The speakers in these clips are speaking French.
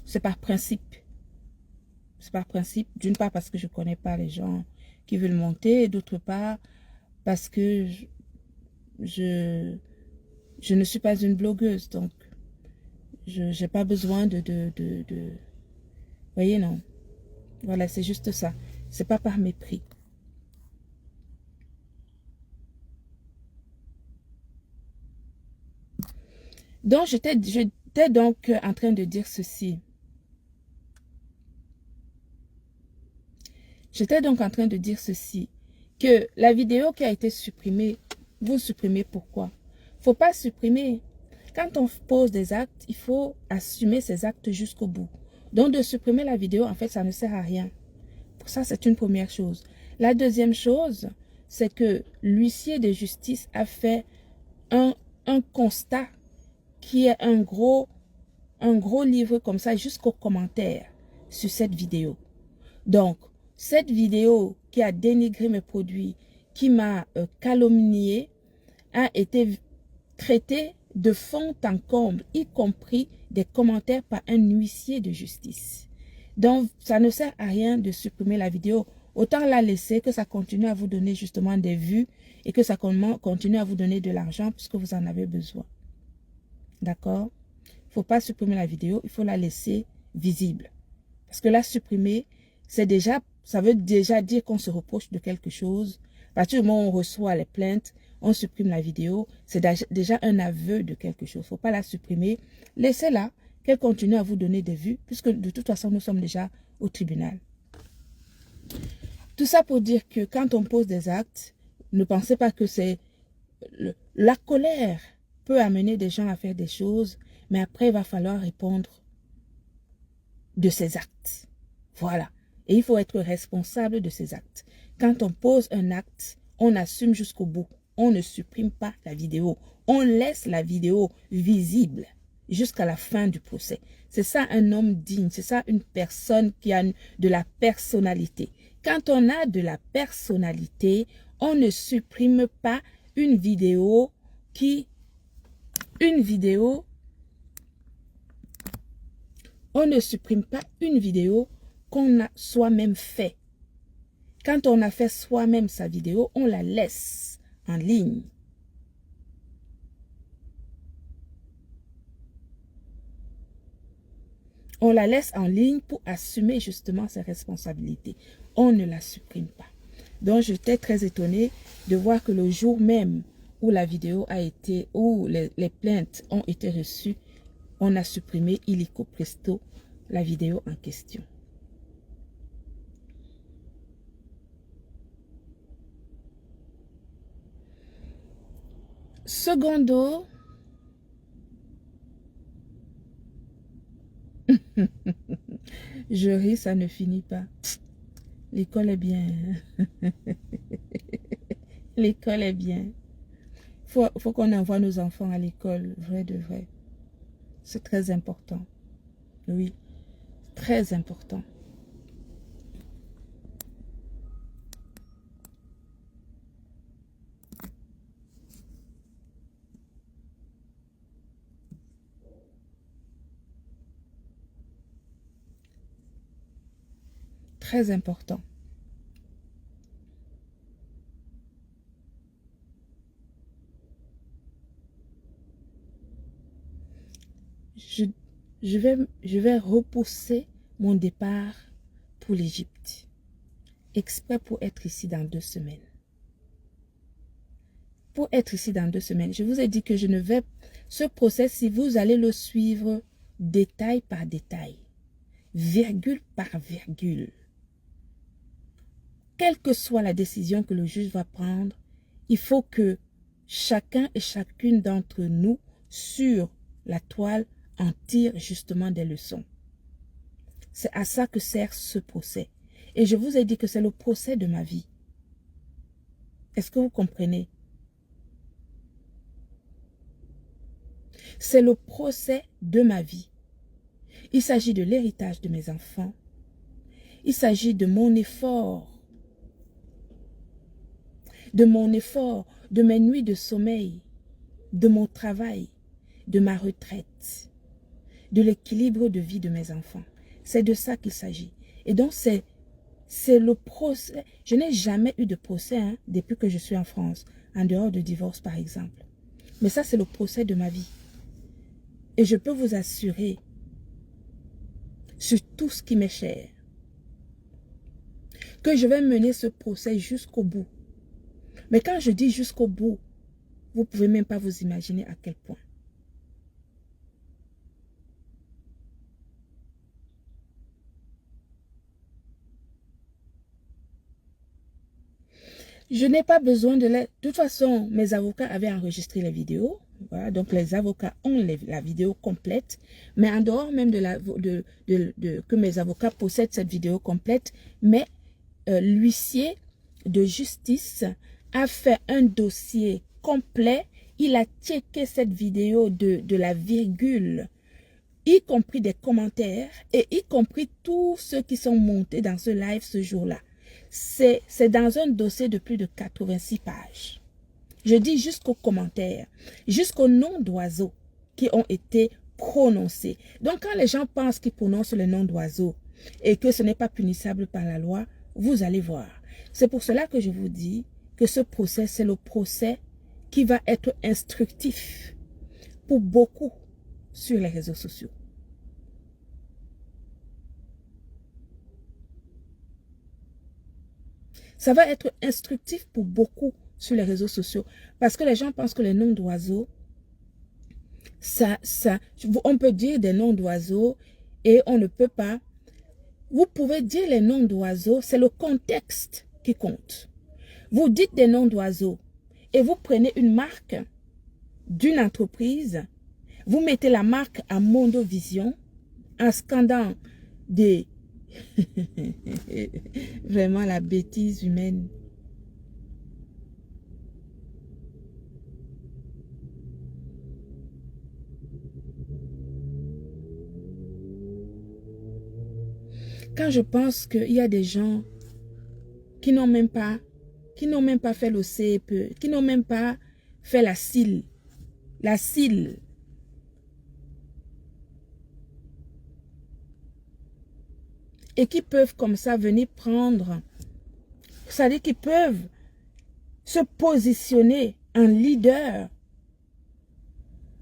C'est par principe. C'est par principe, d'une part parce que je ne connais pas les gens qui veulent monter, et d'autre part parce que je ne suis pas une blogueuse, donc je n'ai pas besoin Vous voyez, non. Voilà, c'est juste ça. C'est pas par mépris. Donc, j'étais donc en train de dire ceci. J'étais donc en train de dire ceci, que la vidéo qui a été supprimée, vous supprimez pourquoi? Faut pas supprimer. Quand on pose des actes, il faut assumer ces actes jusqu'au bout. Donc, de supprimer la vidéo, en fait, ça ne sert à rien. Pour ça, c'est une première chose. La deuxième chose, c'est que l'huissier de justice a fait un constat qui est un gros livre comme ça jusqu'aux commentaires sur cette vidéo. Donc, cette vidéo qui a dénigré mes produits, qui m'a calomnié, a été traitée de fond en comble, y compris des commentaires par un huissier de justice. Donc, ça ne sert à rien de supprimer la vidéo. Autant la laisser, que ça continue à vous donner justement des vues et que ça continue à vous donner de l'argent puisque vous en avez besoin. D'accord? Il ne faut pas supprimer la vidéo, il faut la laisser visible. Parce que la supprimer, ça veut déjà dire qu'on se reproche de quelque chose. À partir du moment où on reçoit les plaintes, on supprime la vidéo, c'est déjà un aveu de quelque chose. Il ne faut pas la supprimer. Laissez-la, qu'elle continue à vous donner des vues, puisque de toute façon, nous sommes déjà au tribunal. Tout ça pour dire que quand on pose des actes, ne pensez pas que c'est... La colère peut amener des gens à faire des choses, mais après, il va falloir répondre de ces actes. Voilà. Et il faut être responsable de ces actes. Quand on pose un acte, on assume jusqu'au bout. On ne supprime pas la vidéo. On laisse la vidéo visible jusqu'à la fin du procès. C'est ça un homme digne. C'est ça une personne qui a de la personnalité. Quand on a de la personnalité, on ne supprime pas une vidéo on ne supprime pas une vidéo qu'on a soi-même fait. Quand on a fait soi-même sa vidéo, on la laisse en ligne. On la laisse en ligne pour assumer justement ses responsabilités. On ne la supprime pas. Donc, j'étais très étonnée de voir que le jour même où la vidéo a été, où les plaintes ont été reçues, on a supprimé illico presto la vidéo en question. Secondo, je ris, ça ne finit pas. L'école est bien. L'école est bien. Faut qu'on envoie nos enfants à l'école, vrai de vrai. C'est très important. Oui, très important. Très important. Je vais repousser mon départ pour l'Égypte. Exprès pour être ici dans 2 semaines. Pour être ici dans 2 semaines. Je vous ai dit que je ne vais... Ce procès, si vous allez le suivre détail par détail, virgule par virgule, quelle que soit la décision que le juge va prendre, il faut que chacun et chacune d'entre nous, sur la toile, en tire justement des leçons. C'est à ça que sert ce procès. Et je vous ai dit que c'est le procès de ma vie. Est-ce que vous comprenez? C'est le procès de ma vie. Il s'agit de l'héritage de mes enfants. Il s'agit de mon effort, de mes nuits de sommeil, de mon travail, de ma retraite, de l'équilibre de vie de mes enfants. C'est de ça qu'il s'agit. Et donc, c'est le procès. Je n'ai jamais eu de procès depuis que je suis en France, en dehors de divorce par exemple. Mais ça, c'est le procès de ma vie. Et je peux vous assurer, sur tout ce qui m'est cher, que je vais mener ce procès jusqu'au bout. Mais quand je dis jusqu'au bout, vous ne pouvez même pas vous imaginer à quel point. Je n'ai pas besoin de l'aide. De toute façon, mes avocats avaient enregistré les vidéos. Voilà, donc les avocats ont la vidéo complète. Mais en dehors même que mes avocats possèdent cette vidéo complète, mais l'huissier de justice a fait un dossier complet. Il a checké cette vidéo de la virgule, y compris des commentaires et y compris tous ceux qui sont montés dans ce live ce jour-là. C'est dans un dossier de plus de 86 pages. Je dis jusqu'aux commentaires, jusqu'aux noms d'oiseaux qui ont été prononcés. Donc, quand les gens pensent qu'ils prononcent le nom d'oiseaux et que ce n'est pas punissable par la loi, vous allez voir. C'est pour cela que je vous dis que ce procès, c'est le procès qui va être instructif pour beaucoup sur les réseaux sociaux. Ça va être instructif pour beaucoup sur les réseaux sociaux. Parce que les gens pensent que les noms d'oiseaux, on peut dire des noms d'oiseaux et on ne peut pas. Vous pouvez dire les noms d'oiseaux, c'est le contexte qui compte. Vous dites des noms d'oiseaux et vous prenez une marque d'une entreprise, vous mettez la marque à Mondovision en scandant des... Vraiment la bêtise humaine. Quand je pense qu'il y a des gens qui n'ont même pas fait le CEPE, qui n'ont même pas fait la CIL, et qui peuvent comme ça venir prendre, c'est-à-dire qu'ils peuvent se positionner en leader,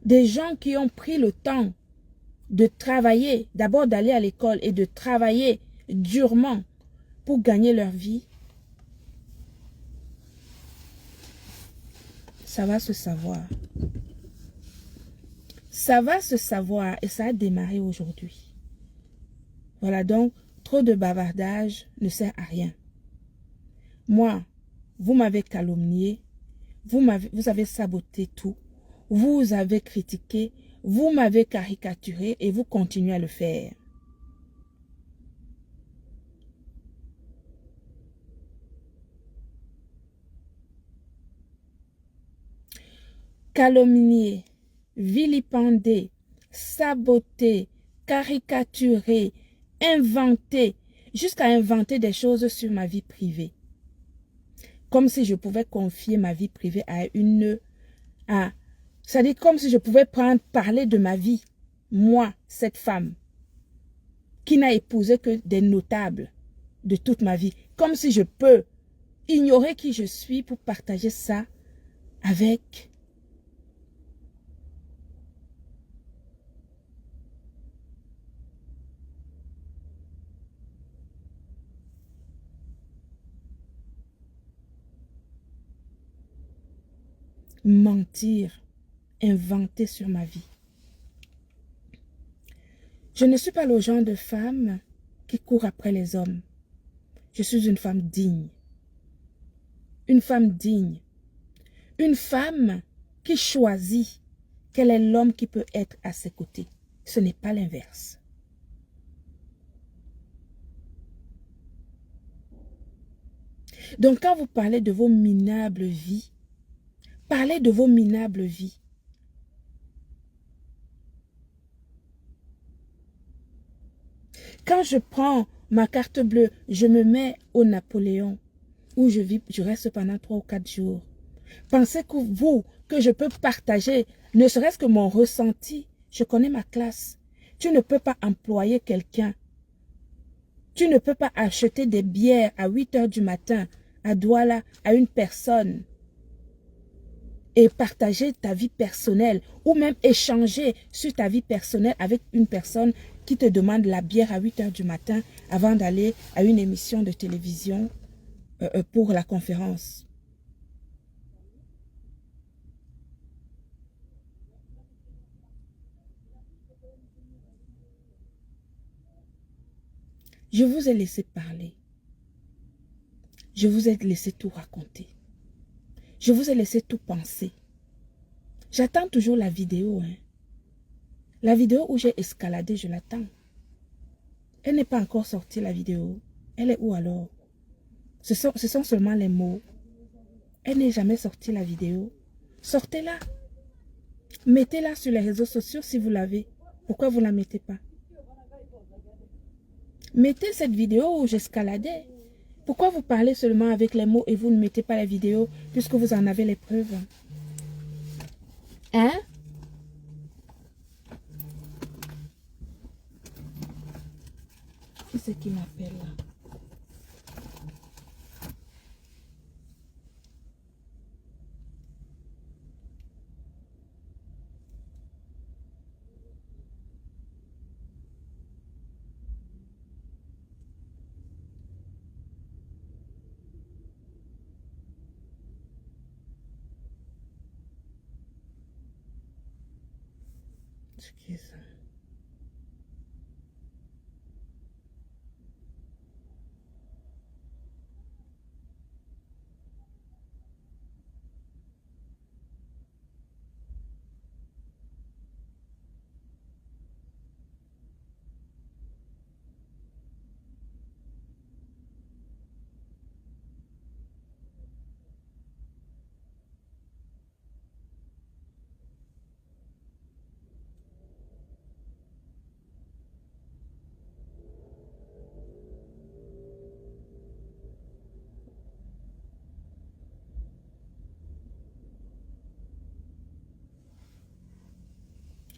des gens qui ont pris le temps de travailler, d'abord d'aller à l'école et de travailler durement pour gagner leur vie. Ça va se savoir. Ça va se savoir et ça a démarré aujourd'hui. Voilà, donc, trop de bavardage ne sert à rien. Moi, vous m'avez calomnié, vous avez saboté tout, vous avez critiqué, vous m'avez caricaturé et vous continuez à le faire. Calomnier, vilipender, saboter, caricaturer, inventer, jusqu'à inventer des choses sur ma vie privée. Comme si je pouvais confier ma vie privée à c'est-à-dire comme si je pouvais parler de ma vie, moi, cette femme, qui n'a épousé que des notables de toute ma vie. Comme si je peux ignorer qui je suis pour partager ça avec mentir, inventer sur ma vie. Je ne suis pas le genre de femme qui court après les hommes. Je suis une femme digne. Une femme digne. Une femme qui choisit quel est l'homme qui peut être à ses côtés. Ce n'est pas l'inverse. Donc quand vous parlez de vos minables vies, parlez de vos minables vies. Quand je prends ma carte bleue, je me mets au Napoléon, où je reste pendant 3 ou 4 jours. Pensez que je peux partager, ne serait-ce que mon ressenti. Je connais ma classe. Tu ne peux pas employer quelqu'un. Tu ne peux pas acheter des bières à 8 heures du matin à Douala à une personne et partager ta vie personnelle ou même échanger sur ta vie personnelle avec une personne qui te demande la bière à 8 heures du matin avant d'aller à une émission de télévision pour la conférence. Je vous ai laissé parler. Je vous ai laissé tout raconter. Je vous ai laissé tout penser. J'attends toujours la vidéo. Hein. La vidéo où j'ai escaladé, je l'attends. Elle n'est pas encore sortie, la vidéo. Elle est où alors? Ce sont seulement les mots. Elle n'est jamais sortie, la vidéo. Sortez-la. Mettez-la sur les réseaux sociaux si vous l'avez. Pourquoi vous ne la mettez pas? Mettez cette vidéo où j'escaladais. Pourquoi vous parlez seulement avec les mots et vous ne mettez pas la vidéo puisque vous en avez les preuves? Hein? Qui c'est qui m'appelle là? Excusez.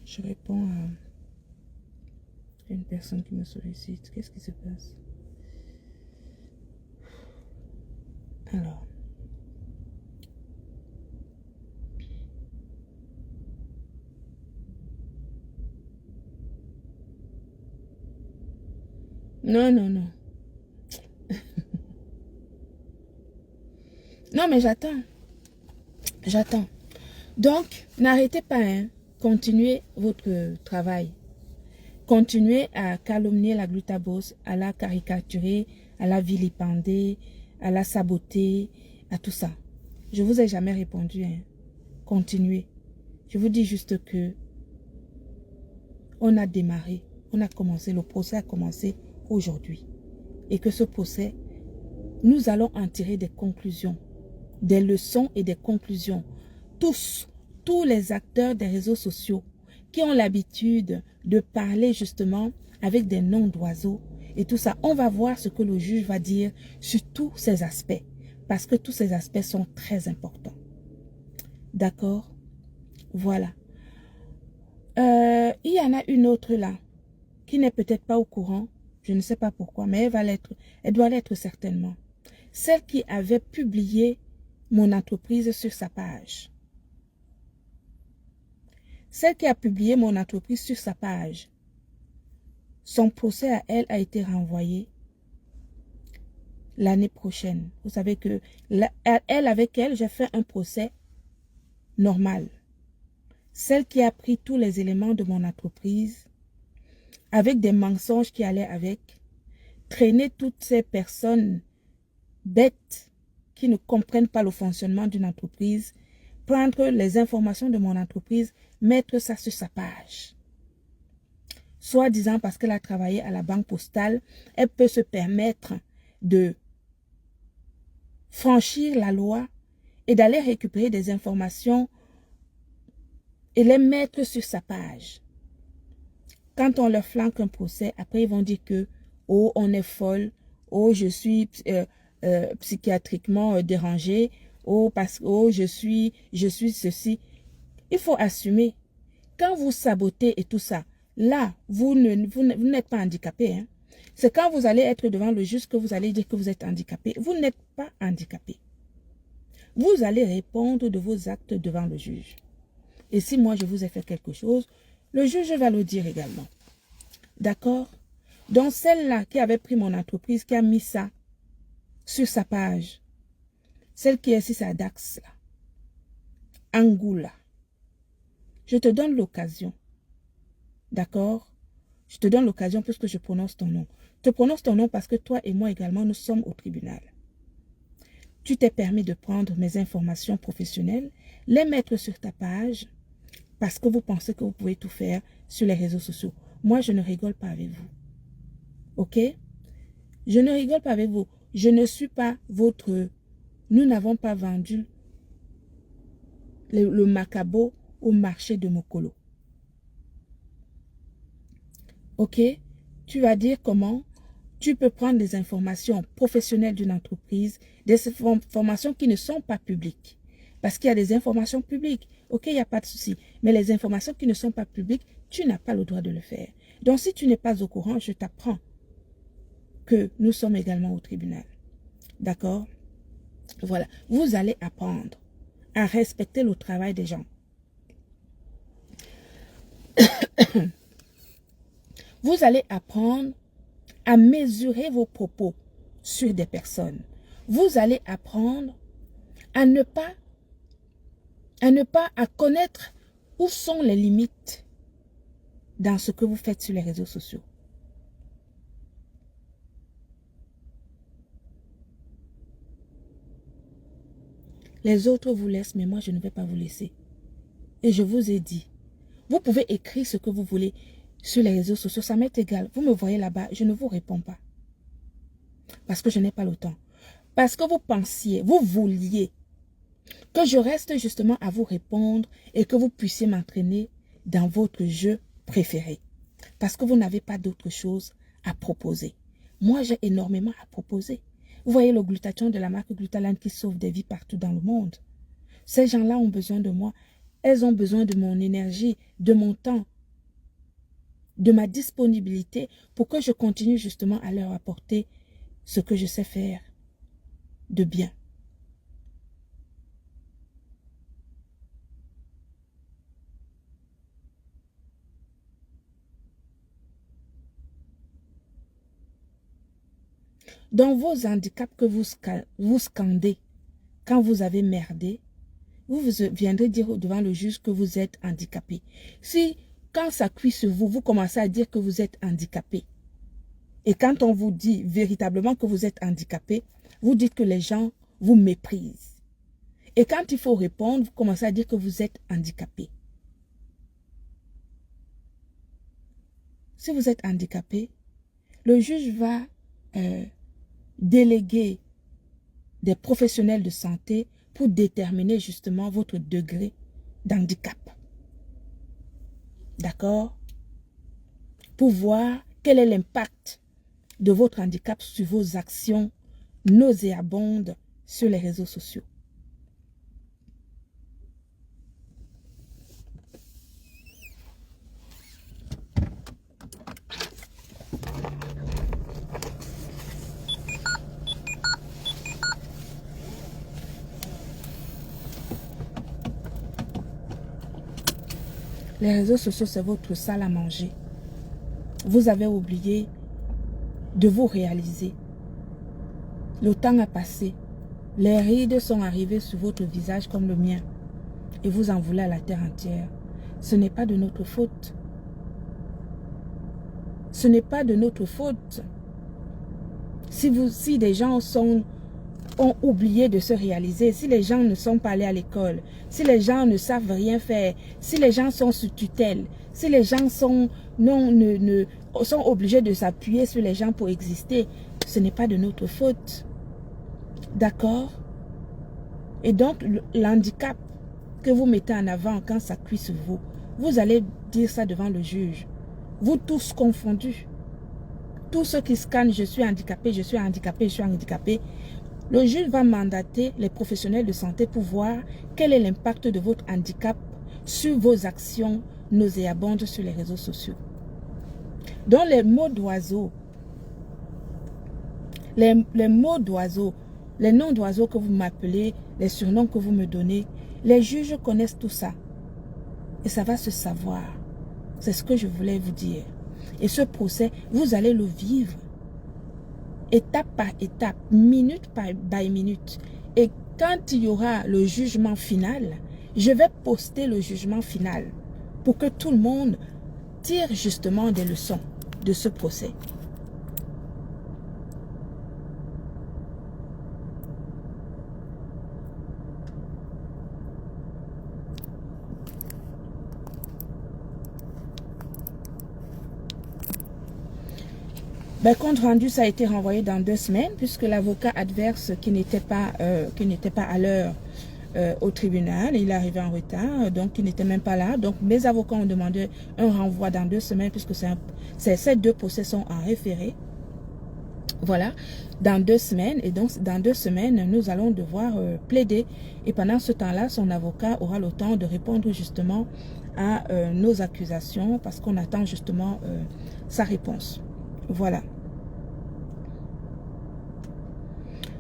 Je réponds à une personne qui me sollicite. Qu'est-ce qui se passe? Alors. Non, non, non. Non, mais j'attends. J'attends. Donc, n'arrêtez pas, hein. Continuez votre travail. Continuez à calomnier la glutabose, à la caricaturer, à la vilipender, à la saboter, à tout ça. Je vous ai jamais répondu, hein. Continuez. Je vous dis juste que on a démarré, on a commencé, le procès a commencé aujourd'hui. Et que ce procès, nous allons en tirer des conclusions, des leçons et des conclusions. Tous les acteurs des réseaux sociaux qui ont l'habitude de parler justement avec des noms d'oiseaux et tout ça, on va voir ce que le juge va dire sur tous ces aspects. Parce que tous ces aspects sont très importants. D'accord? Voilà. Il y en a une autre là, qui n'est peut-être pas au courant. Je ne sais pas pourquoi, mais elle doit l'être certainement. Celle qui avait publié mon entreprise sur sa page. Celle qui a publié mon entreprise sur sa page. Son procès à elle a été renvoyé l'année prochaine. Vous savez que avec elle, j'ai fait un procès normal. Celle qui a pris tous les éléments de mon entreprise, avec des mensonges qui allaient avec, traîner toutes ces personnes bêtes qui ne comprennent pas le fonctionnement d'une entreprise, prendre les informations de mon entreprise, mettre ça sur sa page. Soit disant parce qu'elle a travaillé à la banque postale, elle peut se permettre de franchir la loi et d'aller récupérer des informations et les mettre sur sa page. Quand on leur flanque un procès, après ils vont dire que oh on est folle, oh je suis psychiatriquement dérangée, oh parce que oh je suis ceci. Il faut assumer. Quand vous sabotez et tout ça, là, vous n'êtes pas handicapé. Hein. C'est quand vous allez être devant le juge que vous allez dire que vous êtes handicapé. Vous n'êtes pas handicapé. Vous allez répondre de vos actes devant le juge. Et si moi, je vous ai fait quelque chose, le juge va le dire également. D'accord? Donc, celle-là qui avait pris mon entreprise, qui a mis ça sur sa page, celle qui est ici, c'est Dax, là. Angoula. Je te donne l'occasion. D'accord? Je te donne l'occasion puisque je prononce ton nom. Je te prononce ton nom parce que toi et moi également, nous sommes au tribunal. Tu t'es permis de prendre mes informations professionnelles, les mettre sur ta page parce que vous pensez que vous pouvez tout faire sur les réseaux sociaux. Moi, je ne rigole pas avec vous. Ok? Je ne rigole pas avec vous. Je ne suis pas votre... Nous n'avons pas vendu le macabo au marché de Mokolo. Ok? Tu vas dire comment tu peux prendre des informations professionnelles d'une entreprise, des informations qui ne sont pas publiques. Parce qu'il y a des informations publiques. Ok, il n'y a pas de souci. Mais les informations qui ne sont pas publiques, tu n'as pas le droit de le faire. Donc, si tu n'es pas au courant, je t'apprends que nous sommes également au tribunal. D'accord? Voilà. Vous allez apprendre à respecter le travail des gens. Vous allez apprendre à mesurer vos propos sur des personnes. Vous allez apprendre à à connaître où sont les limites dans ce que vous faites sur les réseaux sociaux. Les autres vous laissent, mais moi je ne vais pas vous laisser. Et je vous ai dit, vous pouvez écrire ce que vous voulez sur les réseaux sociaux, ça m'est égal. Vous me voyez là-bas, je ne vous réponds pas. Parce que je n'ai pas le temps. Parce que vous pensiez, vous vouliez que je reste justement à vous répondre et que vous puissiez m'entraîner dans votre jeu préféré. Parce que vous n'avez pas d'autre chose à proposer. Moi, j'ai énormément à proposer. Vous voyez le glutathion de la marque Glutaland qui sauve des vies partout dans le monde. Ces gens-là ont besoin de moi. Elles ont besoin de mon énergie, de mon temps, de ma disponibilité pour que je continue justement à leur apporter ce que je sais faire de bien. Dans vos handicaps que vous scandez quand vous avez merdé, vous viendrez dire devant le juge que vous êtes handicapé. Si, quand ça cuit sur vous, vous commencez à dire que vous êtes handicapé, et quand on vous dit véritablement que vous êtes handicapé, vous dites que les gens vous méprisent. Et quand il faut répondre, vous commencez à dire que vous êtes handicapé. Si vous êtes handicapé, le juge va déléguer des professionnels de santé pour déterminer justement votre degré d'handicap. D'accord? Pour voir quel est l'impact de votre handicap sur vos actions nauséabondes sur les réseaux sociaux. Les réseaux sociaux, c'est votre salle à manger. Vous avez oublié de vous réaliser. Le temps a passé. Les rides sont arrivées sur votre visage comme le mien. Et vous en voulez à la terre entière. Ce n'est pas de notre faute. Ce n'est pas de notre faute. Si des gens ont oublié de se réaliser, si les gens ne sont pas allés à l'école, si les gens ne savent rien faire, si les gens sont sous tutelle, si les gens sont obligés de s'appuyer sur les gens pour exister, ce n'est pas de notre faute. D'accord? Et donc, l'handicap que vous mettez en avant quand ça cuit sur vous, vous allez dire ça devant le juge. Vous tous confondus. Tous ceux qui scannent, je suis handicapé, je suis handicapé, je suis handicapé. Le juge va mandater les professionnels de santé pour voir quel est l'impact de votre handicap sur vos actions nauséabondes sur les réseaux sociaux. Donc les mots d'oiseaux, les mots d'oiseaux, les noms d'oiseaux que vous m'appelez, les surnoms que vous me donnez, les juges connaissent tout ça. Et ça va se savoir. C'est ce que je voulais vous dire. Et ce procès, vous allez le vivre. Étape par étape, minute par minute. Et quand il y aura le jugement final, je vais poster le jugement final pour que tout le monde tire justement des leçons de ce procès. Ben, compte rendu, ça a été renvoyé dans 2 semaines puisque l'avocat adverse qui n'était pas à l'heure au tribunal, il est arrivé en retard, donc il n'était même pas là. Donc mes avocats ont demandé un renvoi dans 2 semaines puisque ces 2 procès sont en référé. Voilà, dans 2 semaines. Et donc dans 2 semaines, nous allons devoir plaider. Et pendant ce temps-là, son avocat aura le temps de répondre justement à nos accusations parce qu'on attend justement sa réponse. Voilà.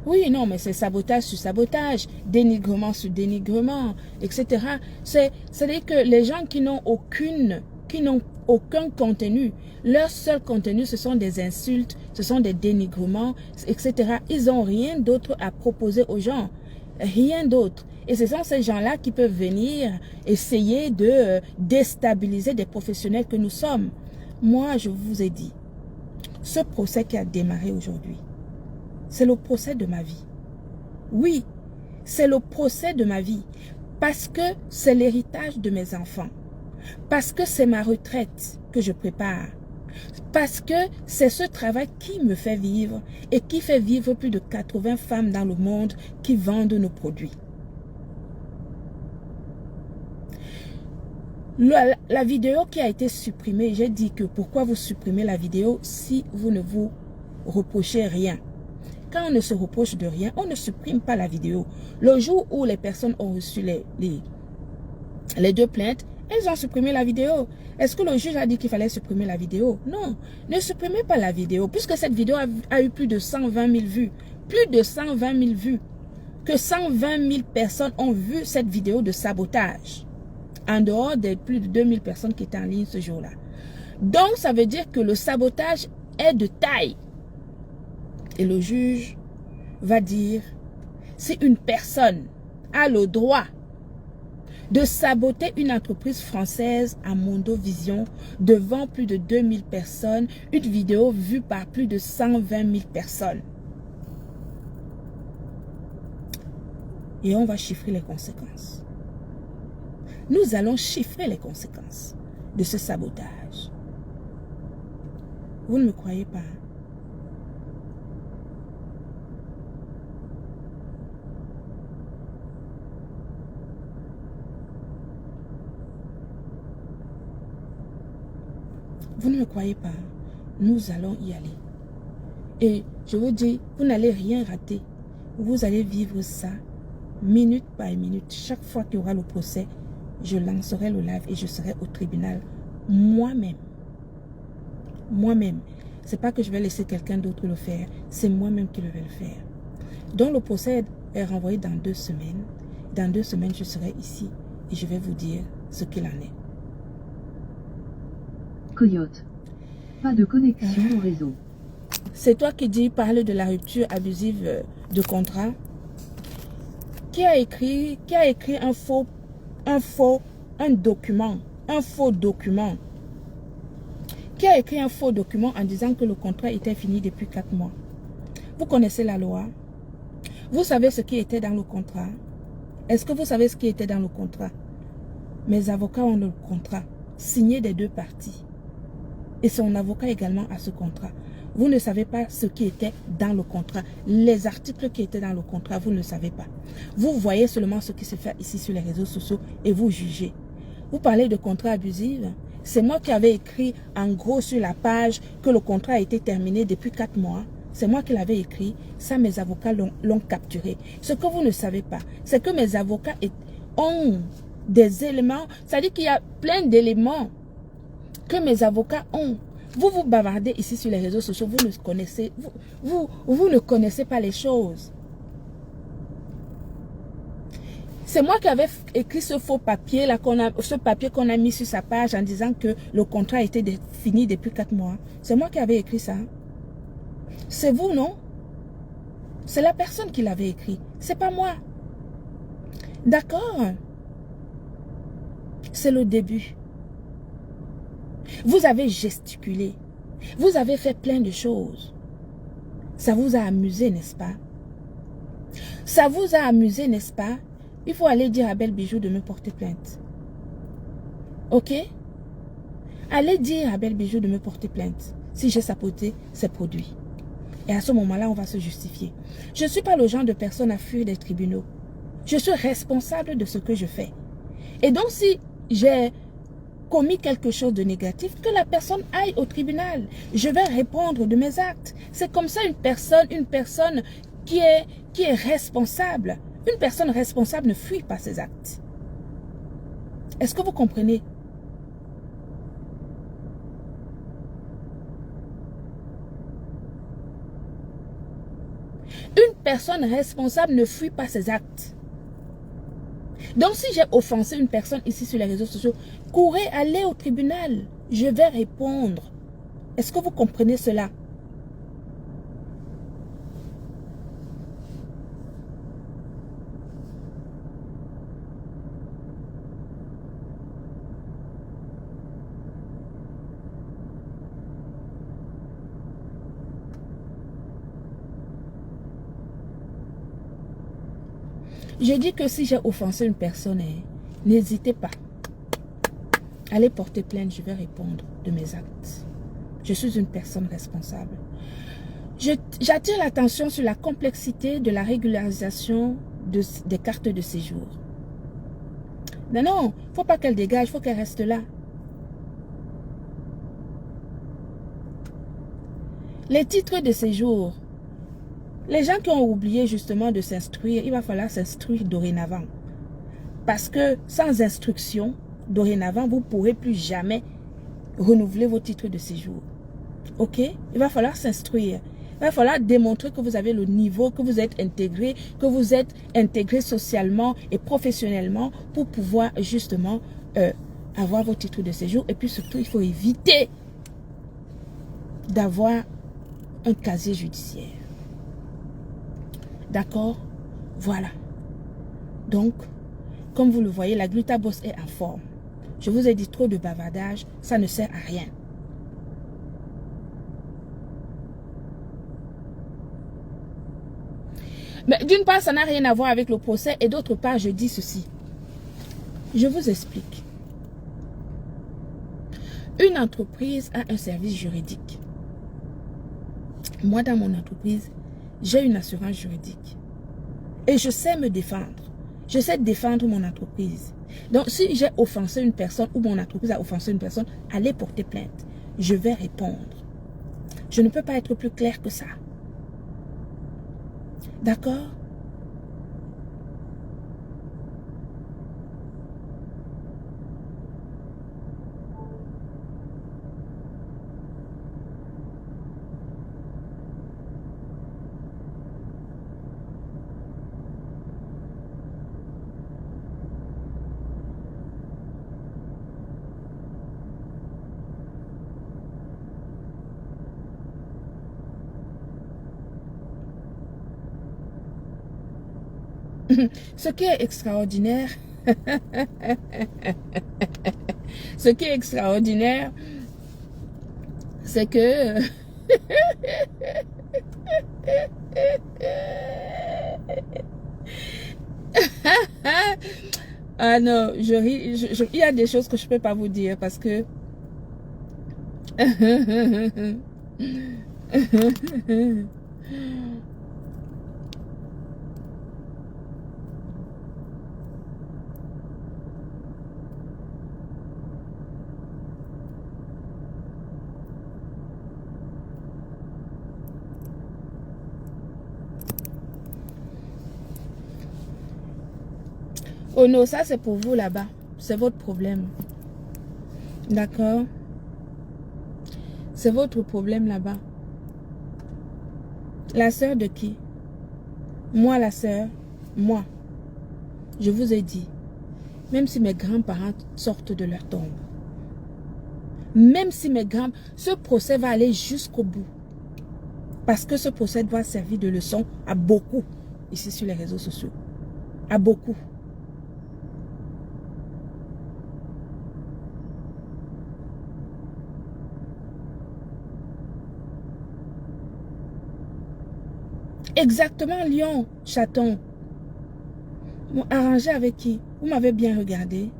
Oui, non, mais c'est sabotage sur sabotage, dénigrement sur dénigrement, etc. C'est-à-dire que les gens qui n'ont aucun contenu, leur seul contenu, ce sont des insultes, ce sont des dénigrements, etc. Ils n'ont rien d'autre à proposer aux gens. Rien d'autre. Et ce sont ces gens-là qui peuvent venir essayer de déstabiliser des professionnels que nous sommes. Moi, je vous ai dit, ce procès qui a démarré aujourd'hui, c'est le procès de ma vie. Oui, c'est le procès de ma vie. Parce que c'est l'héritage de mes enfants. Parce que c'est ma retraite que je prépare. Parce que c'est ce travail qui me fait vivre et qui fait vivre plus de 80 femmes dans le monde qui vendent nos produits. La vidéo qui a été supprimée, j'ai dit que pourquoi vous supprimez la vidéo si vous ne vous reprochez rien. Quand on ne se reproche de rien, on ne supprime pas la vidéo. Le jour où les personnes ont reçu les 2 plaintes, elles ont supprimé la vidéo. Est-ce que le juge a dit qu'il fallait supprimer la vidéo? Non, ne supprimez pas la vidéo, puisque cette vidéo a eu plus de 120 000 vues. Plus de 120 000 vues. Que 120 000 personnes ont vu cette vidéo de sabotage. En dehors des plus de 2000 personnes qui étaient en ligne ce jour-là. Donc, ça veut dire que le sabotage est de taille. Et le juge va dire, si une personne a le droit de saboter une entreprise française à Mondovision devant plus de 2000 personnes, une vidéo vue par plus de 120 000 personnes. Et on va chiffrer les conséquences. Nous allons chiffrer les conséquences de ce sabotage. Vous ne me croyez pas? Vous ne me croyez pas? Nous allons y aller. Et je vous dis, vous n'allez rien rater. Vous allez vivre ça minute par minute. Chaque fois qu'il y aura le procès, je lancerai le live et je serai au tribunal moi-même. Moi-même. C'est pas que je vais laisser quelqu'un d'autre le faire. C'est moi-même qui le vais le faire. Donc le procès est renvoyé dans 2 semaines. Dans 2 semaines, je serai ici et je vais vous dire ce qu'il en est. Coyote. Pas de connexion au réseau. C'est toi qui dis parler de la rupture abusive de contrat. Qui a écrit un faux document, un faux document. Qui a écrit un faux document en disant que le contrat était fini depuis 4 mois. Vous connaissez la loi. Vous savez ce qui était dans le contrat. Est-ce que vous savez ce qui était dans le contrat? Mes avocats ont le contrat signé des 2 parties. Et son avocat également a ce contrat. Vous ne savez pas ce qui était dans le contrat. Les articles qui étaient dans le contrat, vous ne le savez pas. Vous voyez seulement ce qui se fait ici sur les réseaux sociaux et vous jugez. Vous parlez de contrat abusif. C'est moi qui avais écrit en gros sur la page que le contrat a été terminé depuis 4 mois. C'est moi qui l'avais écrit. Ça, mes avocats l'ont capturé. Ce que vous ne savez pas, c'est que mes avocats ont des éléments. C'est-à-dire qu'il y a plein d'éléments que mes avocats ont. Vous vous bavardez ici sur les réseaux sociaux, vous ne connaissez, vous ne connaissez pas les choses. C'est moi qui avais écrit ce faux papier, là, ce papier qu'on a mis sur sa page en disant que le contrat était fini depuis 4 mois. C'est moi qui avais écrit ça. C'est vous, non? C'est la personne qui l'avait écrit. C'est pas moi. D'accord? C'est le début. Vous avez gesticulé. Vous avez fait plein de choses. Ça vous a amusé, n'est-ce pas? Ça vous a amusé, n'est-ce pas? Il faut aller dire à Belle Bijou de me porter plainte. Ok? Allez dire à Belle Bijou de me porter plainte. Si j'ai saboté ses produits. Et à ce moment-là, on va se justifier. Je ne suis pas le genre de personne à fuir des tribunaux. Je suis responsable de ce que je fais. Et donc, si j'ai commis quelque chose de négatif, que la personne aille au tribunal. Je vais répondre de mes actes. C'est comme ça une personne qui est responsable. Une personne responsable ne fuit pas ses actes. Est-ce que vous comprenez? Une personne responsable ne fuit pas ses actes. Donc si j'ai offensé une personne ici sur les réseaux sociaux, courez, allez au tribunal. Je vais répondre. Est-ce que vous comprenez cela? Je dis que si j'ai offensé une personne, n'hésitez pas. Allez porter plainte, je vais répondre de mes actes. Je suis une personne responsable. J'attire l'attention sur la complexité de la régularisation des cartes de séjour. Non, il ne faut pas qu'elle dégage, il faut qu'elle reste là. Les titres de séjour. Les gens qui ont oublié justement de s'instruire, il va falloir s'instruire dorénavant. Parce que sans instruction, dorénavant, vous ne pourrez plus jamais renouveler vos titres de séjour. Ok? Il va falloir s'instruire. Il va falloir démontrer que vous avez le niveau, que vous êtes intégré socialement et professionnellement pour pouvoir justement avoir vos titres de séjour. Et puis surtout, il faut éviter d'avoir un casier judiciaire. D'accord? Voilà. Donc, comme vous le voyez, la Glutaboss est en forme. Je vous ai dit trop de bavardage, ça ne sert à rien. Mais d'une part, ça n'a rien à voir avec le procès et d'autre part, je dis ceci. Je vous explique. Une entreprise a un service juridique. Moi, dans mon entreprise, j'ai une assurance juridique. Et je sais me défendre. Je sais défendre mon entreprise. Donc, si j'ai offensé une personne ou mon entreprise a offensé une personne, allez porter plainte. Je vais répondre. Je ne peux pas être plus clair que ça. D'accord? Ce qui est extraordinaire, c'est que ah non, je ris, il y a des choses que je peux pas vous dire parce que oh non, ça c'est pour vous là-bas. C'est votre problème. D'accord? C'est votre problème là-bas. La sœur de qui? Moi, la sœur, moi. Je vous ai dit, même si mes grands-parents sortent de leur tombe, même si ce procès va aller jusqu'au bout. Parce que ce procès doit servir de leçon à beaucoup, ici sur les réseaux sociaux. À beaucoup. Exactement, lion, chaton. Arrangé avec qui? Vous m'avez bien regardé.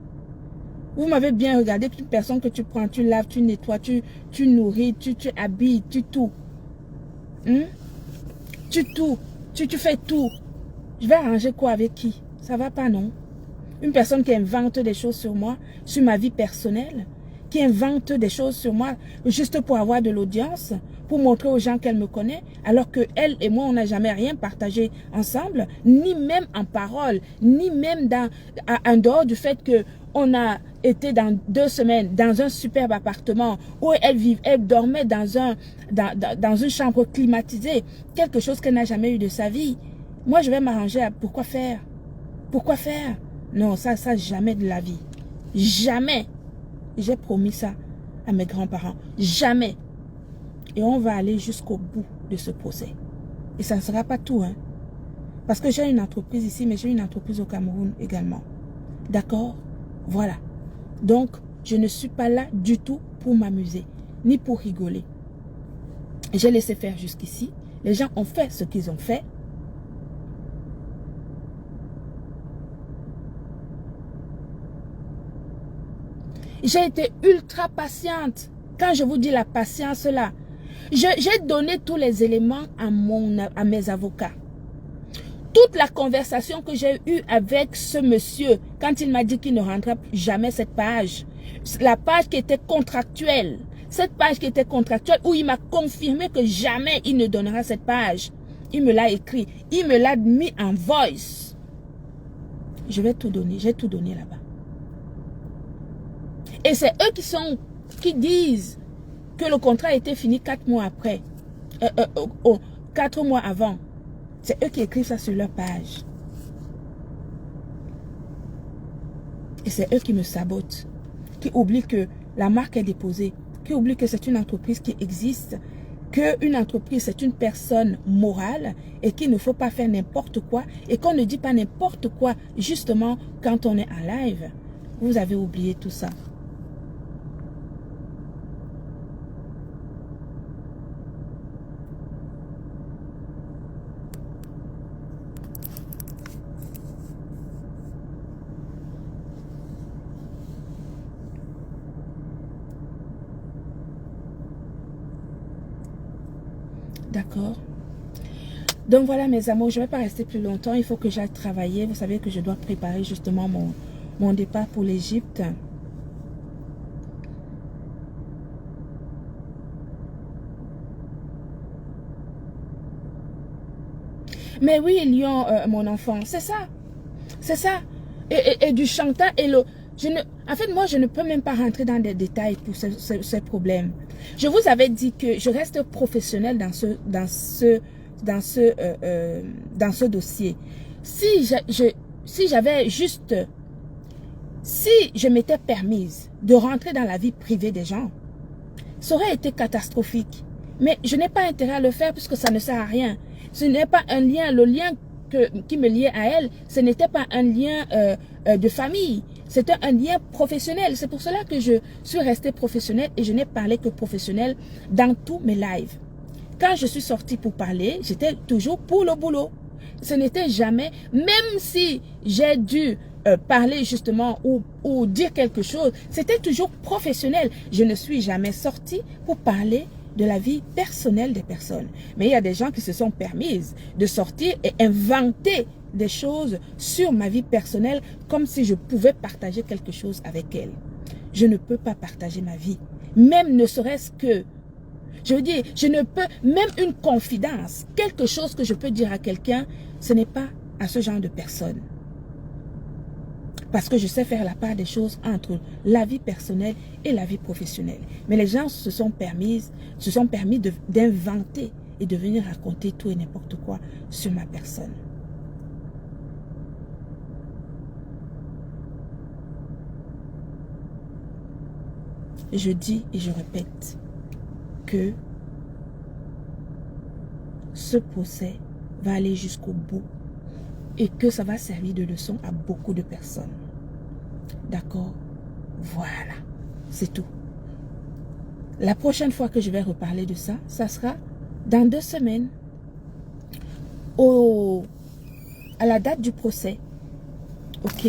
Vous m'avez bien regardé. Une personne que tu prends, tu laves, tu nettoies, tu nourris, tu habilles, tu tout. Tu fais tout. Je vais arranger quoi avec qui? Ça va pas, non? Une personne qui invente des choses sur moi, sur ma vie personnelle, qui invente des choses sur moi juste pour avoir de l'audience, pour montrer aux gens qu'elle me connaît, alors que elle et moi, on n'a jamais rien partagé ensemble, ni même en parole, ni même en dehors du fait que on a été dans 2 semaines dans un superbe appartement où elle dormait dans une chambre climatisée, quelque chose qu'elle n'a jamais eu de sa vie. Moi, je vais m'arranger à pourquoi faire? Pourquoi faire? Non, ça jamais de la vie. Jamais. J'ai promis ça à mes grands-parents. Jamais. Et on va aller jusqu'au bout de ce procès. Et ça ne sera pas tout, hein. Parce que j'ai une entreprise ici, mais j'ai une entreprise au Cameroun également. D'accord? Voilà. Donc, je ne suis pas là du tout pour m'amuser, ni pour rigoler. J'ai laissé faire jusqu'ici. Les gens ont fait ce qu'ils ont fait. J'ai été ultra patiente. Quand je vous dis la patience là, j'ai donné tous les éléments à mes avocats. Toute la conversation que j'ai eue avec ce monsieur, quand il m'a dit qu'il ne rendra jamais cette page, la page qui était contractuelle, cette page qui était contractuelle où il m'a confirmé que jamais il ne donnera cette page. Il me l'a écrit, il me l'a mis en voice. Je vais tout donner, j'ai tout donné là-bas. Et c'est eux qui disent que le contrat a été fini 4 mois après. 4 mois avant. C'est eux qui écrivent ça sur leur page. Et c'est eux qui me sabotent. Qui oublient que la marque est déposée. Qui oublient que c'est une entreprise qui existe. Qu'une entreprise, c'est une personne morale. Et qu'il ne faut pas faire n'importe quoi. Et qu'on ne dit pas n'importe quoi justement quand on est en live. Vous avez oublié tout ça. D'accord. Donc voilà mes amours, je ne vais pas rester plus longtemps. Il faut que j'aille travailler. Vous savez que je dois préparer justement mon départ pour l'Égypte. Mais oui, Lion, mon enfant, c'est ça. C'est ça. Et du chantage et le... en fait, moi, je ne peux même pas rentrer dans des détails pour ces problèmes. Je vous avais dit que je reste professionnelle dans ce dossier. Si j'avais juste... Si je m'étais permise de rentrer dans la vie privée des gens, ça aurait été catastrophique. Mais je n'ai pas intérêt à le faire puisque ça ne sert à rien. Ce n'est pas un lien, le lien qui me liait à elle, ce n'était pas un lien de famille. C'était un lien professionnel. C'est pour cela que je suis restée professionnelle et je n'ai parlé que professionnel dans tous mes lives. Quand je suis sortie pour parler, j'étais toujours pour le boulot. Ce n'était jamais, même si j'ai dû parler justement ou dire quelque chose, c'était toujours professionnel. Je ne suis jamais sortie pour parler de la vie personnelle des personnes. Mais il y a des gens qui se sont permises de sortir et inventer des choses sur ma vie personnelle comme si je pouvais partager quelque chose avec elle. Je ne peux pas partager ma vie. Même ne serait-ce que, je veux dire, je ne peux, même une confidence, quelque chose que je peux dire à quelqu'un, ce n'est pas à ce genre de personne. Parce que je sais faire la part des choses entre la vie personnelle et la vie professionnelle. Mais les gens se sont permis d'inventer et de venir raconter tout et n'importe quoi sur ma personne. Je dis et je répète que ce procès va aller jusqu'au bout et que ça va servir de leçon à beaucoup de personnes. D'accord? Voilà, c'est tout. La prochaine fois que je vais reparler de ça, ça sera dans 2 semaines, à la date du procès. Ok?